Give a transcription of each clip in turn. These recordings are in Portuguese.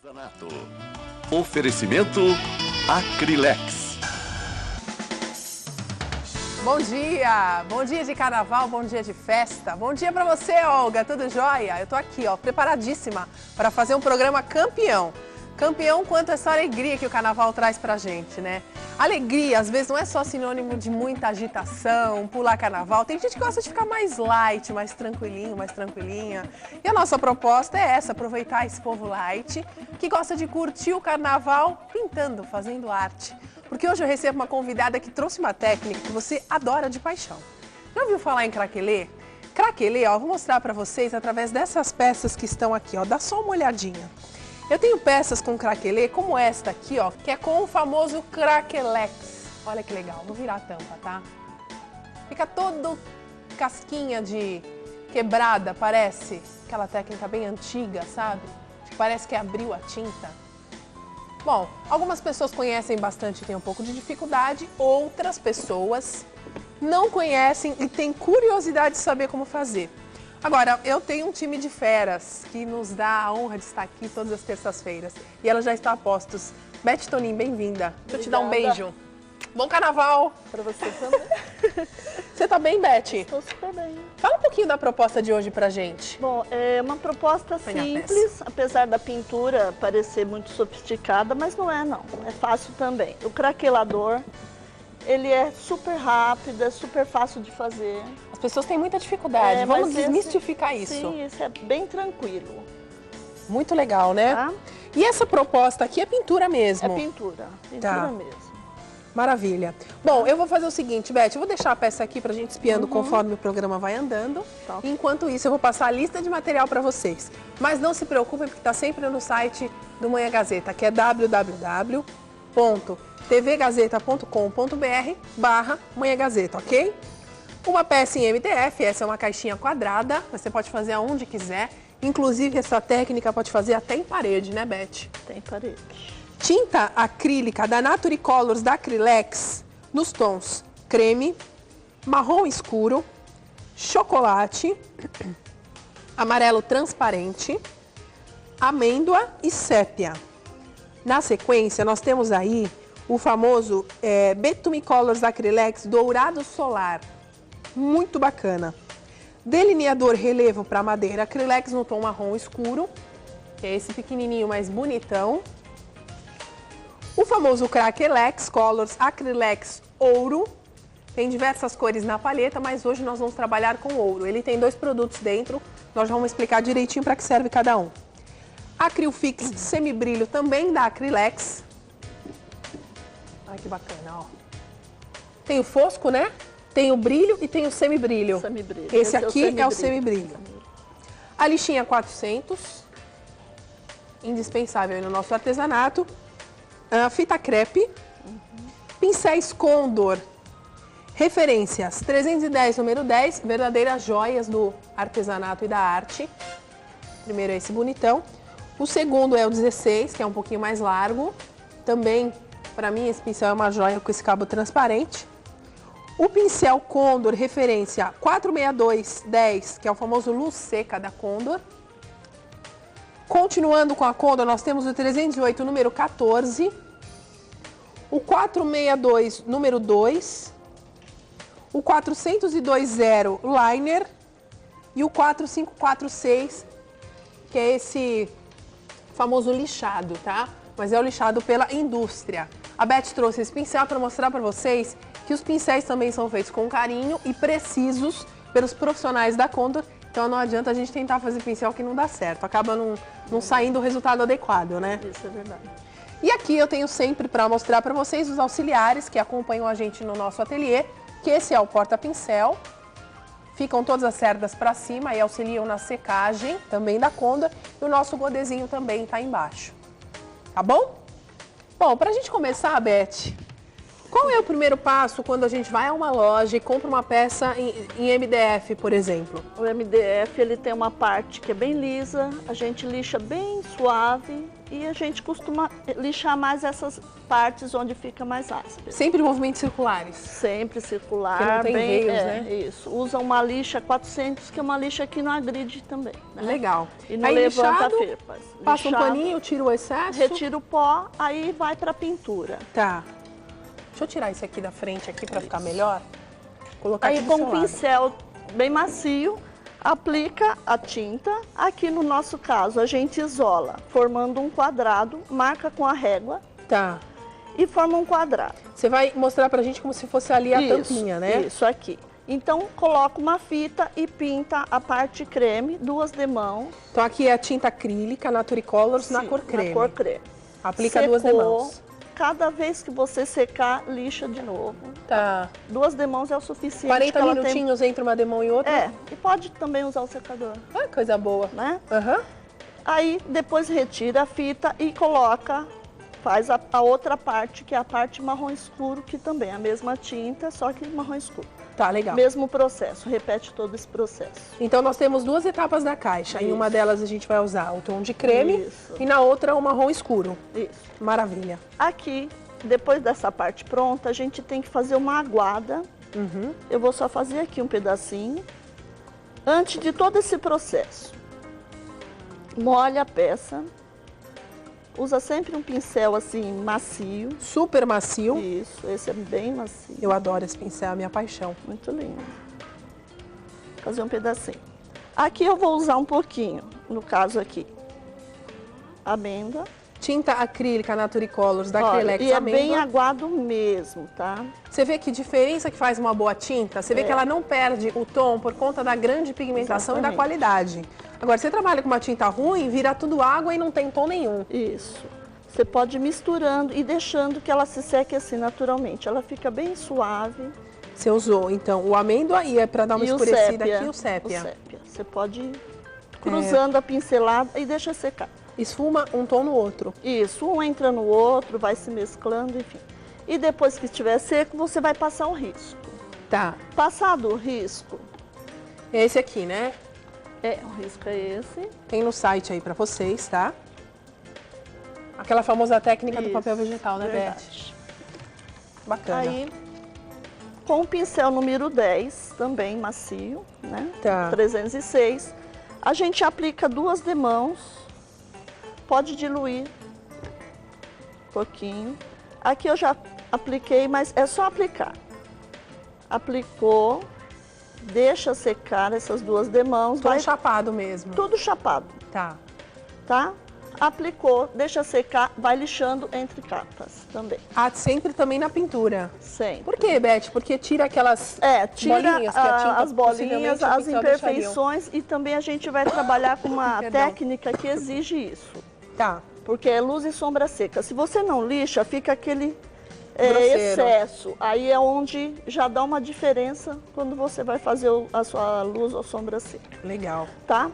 Artesanato. Oferecimento Acrylex. Bom dia de carnaval, bom dia de festa. Bom dia pra você, Olga, tudo jóia? Eu tô aqui, ó, preparadíssima para fazer um programa campeão. Campeão quanto essa alegria que o carnaval traz pra gente, né? Alegria, às vezes, não é só sinônimo de muita agitação, pular carnaval. Tem gente que gosta de ficar mais light, mais tranquilinho, mais tranquilinha. E a nossa proposta é essa, aproveitar esse povo light, que gosta de curtir o carnaval pintando, fazendo arte. Porque hoje eu recebo uma convidada que trouxe uma técnica que você adora de paixão. Já ouviu falar em craquelê? Craquelê, ó, vou mostrar pra vocês através dessas peças que estão aqui, ó. Dá só uma olhadinha. Eu tenho peças com craquelê, como esta aqui, ó, que é com o famoso craquelex. Olha que legal, vou virar a tampa, tá? Fica todo casquinha de quebrada, parece aquela técnica bem antiga, sabe? Parece que abriu a tinta. Bom, algumas pessoas conhecem bastante e têm um pouco de dificuldade, outras pessoas não conhecem e têm curiosidade de saber como fazer. Agora, eu tenho um time de feras que nos dá a honra de estar aqui todas as terças-feiras. E ela já está a postos. Beth Tonin, bem-vinda. Deixa eu te dar um beijo. Bom carnaval! Para você também. Você tá bem, Beth? Estou super bem. Fala um pouquinho da proposta de hoje pra gente. Bom, é uma proposta simples, apesar da pintura parecer muito sofisticada, mas não é não. É fácil também. O craquelador, ele é super rápido, é super fácil de fazer. As pessoas têm muita dificuldade. Vamos desmistificar isso. Sim, isso é bem tranquilo. Muito legal, né? Tá? E essa proposta aqui é pintura mesmo? É pintura mesmo. Maravilha. Bom, eu vou fazer o seguinte, Beth, eu vou deixar a peça aqui pra gente espiando conforme o programa vai andando. Tá. Enquanto isso, eu vou passar a lista de material para vocês. Mas não se preocupem, porque tá sempre no site do Manhã Gazeta, que é www.tvgazeta.com.br/Manhã Gazeta, ok? Uma peça em MDF, essa é uma caixinha quadrada, você pode fazer aonde quiser. Inclusive, essa técnica pode fazer até em parede, né, Beth? Tem parede. Tinta acrílica da Nature Colors da Acrylex nos tons creme, marrom escuro, chocolate, amarelo transparente, amêndoa e sépia. Na sequência, nós temos aí o famoso Betume Colors da Acrylex dourado solar. Muito bacana. Delineador relevo para madeira Acrylex no tom marrom escuro, que é esse pequenininho mais bonitão. O famoso Craquelex Colors Acrylex Ouro. Tem diversas cores na palheta, mas hoje nós vamos trabalhar com ouro. Ele tem 2 produtos dentro, nós vamos explicar direitinho para que serve cada um. Acrylfix Semibrilho também da Acrylex. Ai, que bacana, ó. Tem o fosco, né? Tem o brilho e tem o semibrilho. Esse aqui é o semibrilho. A lixinha 400, indispensável no nosso artesanato. A fita crepe, pincéis Condor, referências 310, número 10, verdadeiras joias do artesanato e da arte. Primeiro é esse bonitão. O segundo é o 16, que é um pouquinho mais largo. Também, para mim, esse pincel é uma joia com esse cabo transparente. O pincel Condor, referência 46210, que é o famoso luz seca da Condor. Continuando com a Condor, nós temos o 308, número 14. O 462, número 2. O 402.0, liner. E o 4546, que é esse famoso lixado, tá? Mas é o lixado pela indústria. A Beth trouxe esse pincel para mostrar para vocês que os pincéis também são feitos com carinho e precisos pelos profissionais da Condor. Então não adianta a gente tentar fazer pincel que não dá certo. Acaba não saindo o resultado adequado, né? Isso é verdade. E aqui eu tenho sempre para mostrar para vocês os auxiliares que acompanham a gente no nosso ateliê. Que esse é o porta-pincel. Ficam todas as cerdas para cima e auxiliam na secagem, também da Condor. E o nosso godezinho também está embaixo. Tá bom? Bom, para a gente começar, Beth, Qual é o primeiro passo quando a gente vai a uma loja e compra uma peça em MDF, por exemplo? O MDF, ele tem uma parte que é bem lisa, a gente lixa bem suave e a gente costuma lixar mais essas partes onde fica mais áspero. Sempre movimentos circulares. Sempre circular. Porque não tem bem, veios, né? Isso. Usa uma lixa 400, que é uma lixa que não agride também. Né? Legal. E não aí levanta lixado, firmas. passa um Lixado, paninho, tira o excesso. retira o pó, aí vai para pintura. Tá. Deixa eu tirar isso aqui da frente aqui para ficar melhor. Colocar Aí aqui do com seu um lado. pincel bem macio, aplica a tinta. Aqui no nosso caso, a gente isola, formando um quadrado, marca com a régua Tá. e forma um quadrado. Você vai mostrar pra gente como se fosse ali a tampinha, né? Isso aqui. Então, coloca uma fita e pinta a parte creme, 2 demãos. Então aqui é a tinta acrílica Naturicolors na Sim, cor creme. Na cor creme. Aplica 2 demãos. Cada vez que você secar, lixa de novo. Tá. 2 demãos é o suficiente. 40 que ela minutinhos entre uma demão e outra? É, e pode também usar o secador, Ah, coisa boa. né? Aham. Aí depois retira a fita e coloca, faz a outra parte, que é a parte marrom escuro, que também é a mesma tinta, só que marrom escuro. Tá, legal. Mesmo processo, repete todo esse processo. Então nós temos 2 etapas da caixa. Em uma delas a gente vai usar o tom de creme Isso. e na outra o marrom escuro. Isso. Maravilha. Aqui, depois dessa parte pronta, a gente tem que fazer uma aguada. Uhum. Eu vou só fazer aqui um pedacinho. Antes de todo esse processo, molha a peça. Usa sempre um pincel assim, macio. Super macio. Isso, esse é bem macio. Eu adoro esse pincel, é a minha paixão. Muito lindo. Fazer um pedacinho. Aqui eu vou usar um pouquinho, no caso aqui, amêndoa. Tinta acrílica Naturicolors da Olha, Acrylex e é amêndoa. bem aguado mesmo, tá? Você vê que diferença que faz uma boa tinta? Você vê que ela não perde o tom por conta da grande pigmentação e da Exatamente. qualidade. Agora, você trabalha com uma tinta ruim, vira tudo água e não tem tom nenhum. Isso. Você pode ir misturando e deixando que ela se seque assim naturalmente. Ela fica bem suave. Você usou, então, o amêndoa e é para dar uma E o escurecida sépia. aqui, o sépia. O sépia. Você pode ir cruzando a pincelada e deixa secar. Esfuma um tom no outro. Isso, um entra no outro, vai se mesclando, enfim. E depois que estiver seco, você vai passar um risco. Tá. Passado o risco, Esse aqui, né? o risco é esse. Tem no site aí pra vocês, tá? Aquela famosa técnica do Isso, papel vegetal, né, Beth? verdade. Bacana. Aí, com o pincel número 10, também macio, né? Tá. 306, a gente aplica 2 demãos. Pode diluir um pouquinho. Aqui eu já apliquei, mas é só aplicar. Aplicou, deixa secar essas 2 demãos. Tom Vai chapado mesmo. tudo chapado, Tá. tá? Aplicou, deixa secar, vai lixando entre capas também, Ah, sempre também na pintura. sempre. Por quê, Beth? Porque tira aquelas Tira bolinhas que a tinta as bolinhas, possivelmente o as pincel deixaria. imperfeições e também a gente vai trabalhar com uma Perdão. técnica que exige isso. Tá. Porque é luz e sombra seca. Se você não lixa, fica aquele Grosseiro. excesso. Aí é onde já dá uma diferença quando você vai fazer a sua luz ou sombra seca, Legal. tá?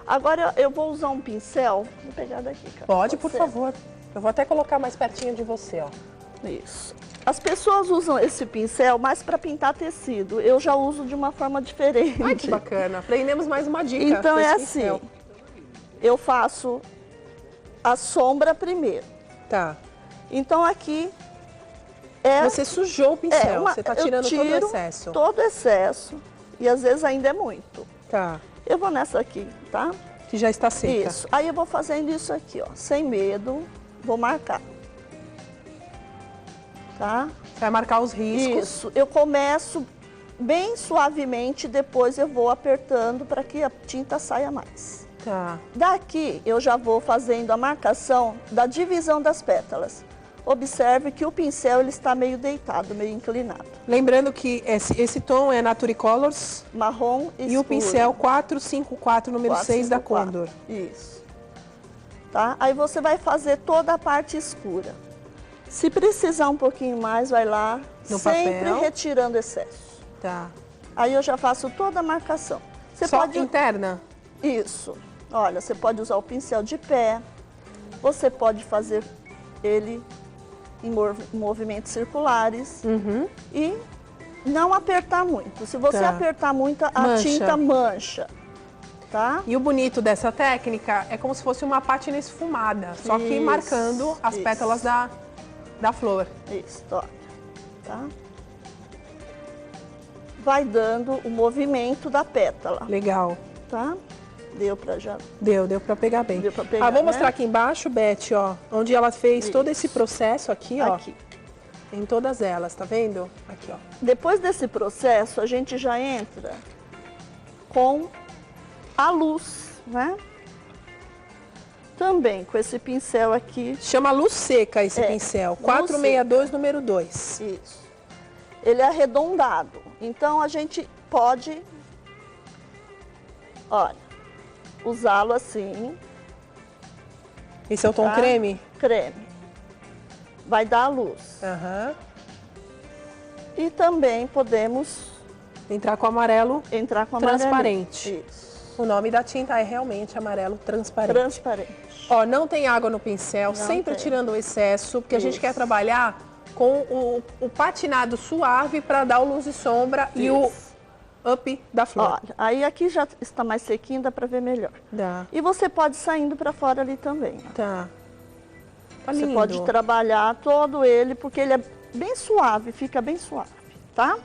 Agora eu vou usar um pincel. Vou pegar daqui, cara. Pode, por ser? favor. Eu vou até colocar mais pertinho de você, ó. Isso. As pessoas usam esse pincel mais para pintar tecido. Eu já uso de uma forma diferente. Ai, que bacana. Aprendemos mais uma dica. Então é desse assim, pincel. eu faço a sombra primeiro. Tá. Então aqui é... Você sujou o pincel, você tá eu tirando todo o tiro excesso. todo o excesso, e às vezes ainda é muito. Tá. Eu vou nessa aqui, tá? Que já está seca. Isso. Aí eu vou fazendo isso aqui, ó, sem medo, vou marcar. Tá? Vai marcar os riscos. Isso. Eu começo bem suavemente, depois eu vou apertando para que a tinta saia mais. Tá. Daqui eu já vou fazendo a marcação da divisão das pétalas. Observe que o pincel ele está meio deitado, meio inclinado. Lembrando que esse tom é Naturicolors Marrom escuro. e o pincel 454, número 6 da 454. Condor. Isso. Tá? Aí você vai fazer toda a parte escura. Se precisar um pouquinho mais, vai lá, No sempre papel. retirando excesso. Tá. Aí eu já faço toda a marcação. Você Só pode... interna? Isso. Olha, você pode usar o pincel de pé, você pode fazer ele em movimentos circulares. E não apertar muito. Se você apertar muito, a tinta mancha. Tá? E o bonito dessa técnica é como se fosse uma pátina esfumada, só que marcando as pétalas da flor. Isso, olha. Tá? Vai dando o movimento da pétala. Legal. Tá? Deu pra já? Deu pra pegar bem. Deu pra pegar, vou mostrar aqui embaixo, Beth, ó, onde ela fez todo esse processo aqui, ó. Aqui. Em todas elas, tá vendo? Aqui, ó. Depois desse processo, a gente já entra com a luz, né? Também com esse pincel aqui. Chama luz seca esse pincel, 462, número 2. Isso. Ele é arredondado, então a gente pode, olha, usá-lo assim. Esse é o tom creme? Creme. Vai dar a luz. E também podemos entrar com amarelo transparente. Isso. O nome da tinta é realmente amarelo transparente. Transparente. Ó, não tem água no pincel, sempre tirando o excesso, porque a gente quer trabalhar com o patinado suave para dar o luz e sombra e o up da flor. Olha, aí aqui já está mais sequinho, dá para ver melhor. Dá. E você pode saindo para fora ali também. Ó. Tá. Tá Você lindo. pode trabalhar todo ele, porque ele é bem suave, fica bem suave, tá?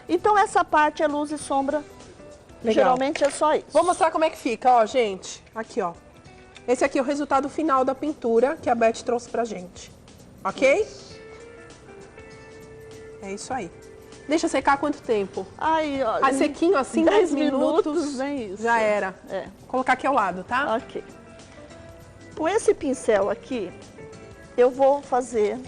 Então essa parte é luz e sombra. Legal. Geralmente é só isso. Vou mostrar como é que fica, ó, gente. Aqui, ó. Esse aqui é o resultado final da pintura que a Beth trouxe pra gente. Ok? É isso aí. Deixa secar quanto tempo? Aí, ó. Sequinho assim, 10 minutos. É isso. Já era. É. Vou colocar aqui ao lado, tá? Ok. Com esse pincel aqui, eu vou fazer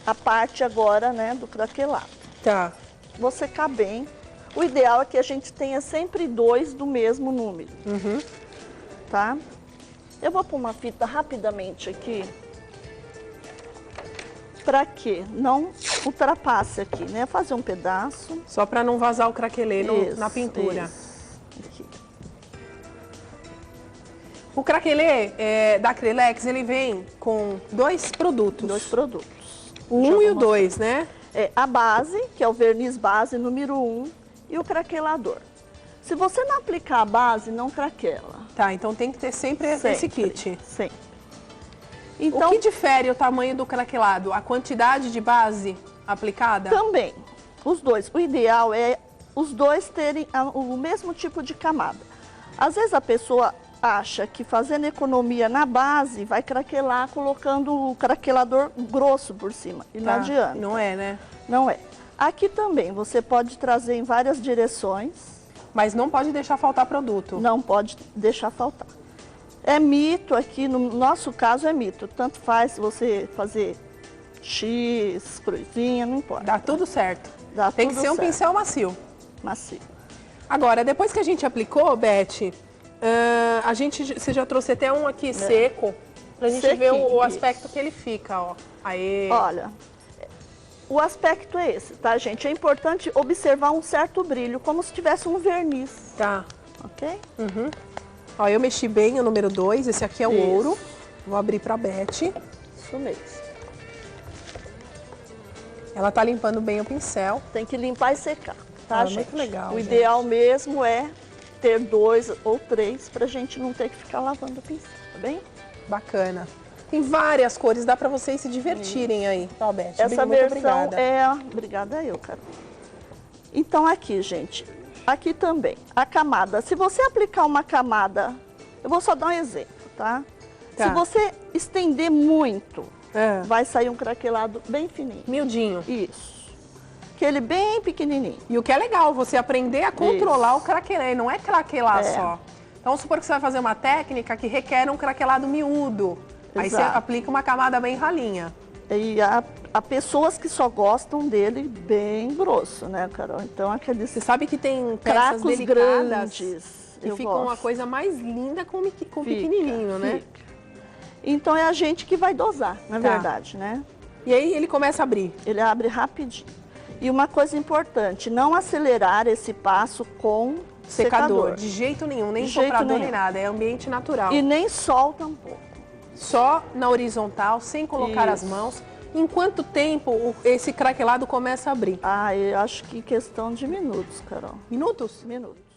a parte agora, né, do craquelado. Tá. Vou secar bem. O ideal é que a gente tenha sempre 2 do mesmo número. Tá? Eu vou pôr uma fita rapidamente aqui. Pra que não ultrapasse aqui, né? Fazer um pedaço. Só pra não vazar o craquelê na pintura. Isso. Aqui. O craquelê da Acrylex, ele vem com 2 produtos. 2 produtos. O 1 e o 2, né? É a base, que é o verniz base número 1, e o craquelador. Se você não aplicar a base, não craquela. Tá, então tem que ter sempre esse kit. Sempre. Então, o que difere o tamanho do craquelado? A quantidade de base aplicada? Também, os dois. O ideal é os dois terem o mesmo tipo de camada. Às vezes a pessoa acha que fazendo economia na base vai craquelar colocando o craquelador grosso por cima. E não adianta. Não é, né? Não é. Aqui também você pode trazer em várias direções. Mas não pode deixar faltar produto. Não pode deixar faltar. É mito aqui, no nosso caso é mito. Tanto faz você fazer X, cruzinha, não importa. Dá tudo certo. Dá Tem que tudo ser um certo. pincel macio. Macio. Agora, depois que a gente aplicou, Beth, você já trouxe até um aqui seco, pra gente ver o aspecto que ele fica, ó. Aê. Olha, o aspecto é esse, tá, gente? É importante observar um certo brilho, como se tivesse um verniz. Tá. Ok? Ó, eu mexi bem o número 2, esse aqui é o Isso. ouro. Vou abrir pra Beth. Isso mesmo. Ela tá limpando bem o pincel. Tem que limpar e secar, tá, gente? Muito legal, O gente. ideal mesmo é ter 2 ou 3 pra gente não ter que ficar lavando o pincel, tá bem? Bacana. Tem várias cores, dá pra vocês se divertirem aí. Ó, Beth, Essa muito versão obrigada. é... Obrigada eu, Carol. Então aqui, gente, aqui também, a camada. Se você aplicar uma camada, eu vou só dar um exemplo, tá? Se você estender muito, vai sair um craquelado bem fininho. Miudinho. Isso. Aquele bem pequenininho. E o que é legal, você aprender a controlar o craquelê, não é craquelar só. Então, vamos supor que você vai fazer uma técnica que requer um craquelado miúdo. Aí você aplica uma camada bem ralinha. E há pessoas que só gostam dele bem grosso, né, Carol? Então, aqueles Você sabe que tem peças cracos delicadas grandes. que ficam uma coisa mais linda com pequenininho, né? Fica. Então, é a gente que vai dosar, na verdade, né? E aí ele começa a abrir. Ele abre rapidinho. E uma coisa importante, não acelerar esse passo com Secador. De jeito nenhum, nem De jeito soprador nenhum. nem nada. É ambiente natural. E nem sol tampouco. só na horizontal, sem colocar as mãos. Em quanto tempo esse craquelado começa a abrir? Ah, eu acho que questão de minutos, Carol. Minutos? Minutos.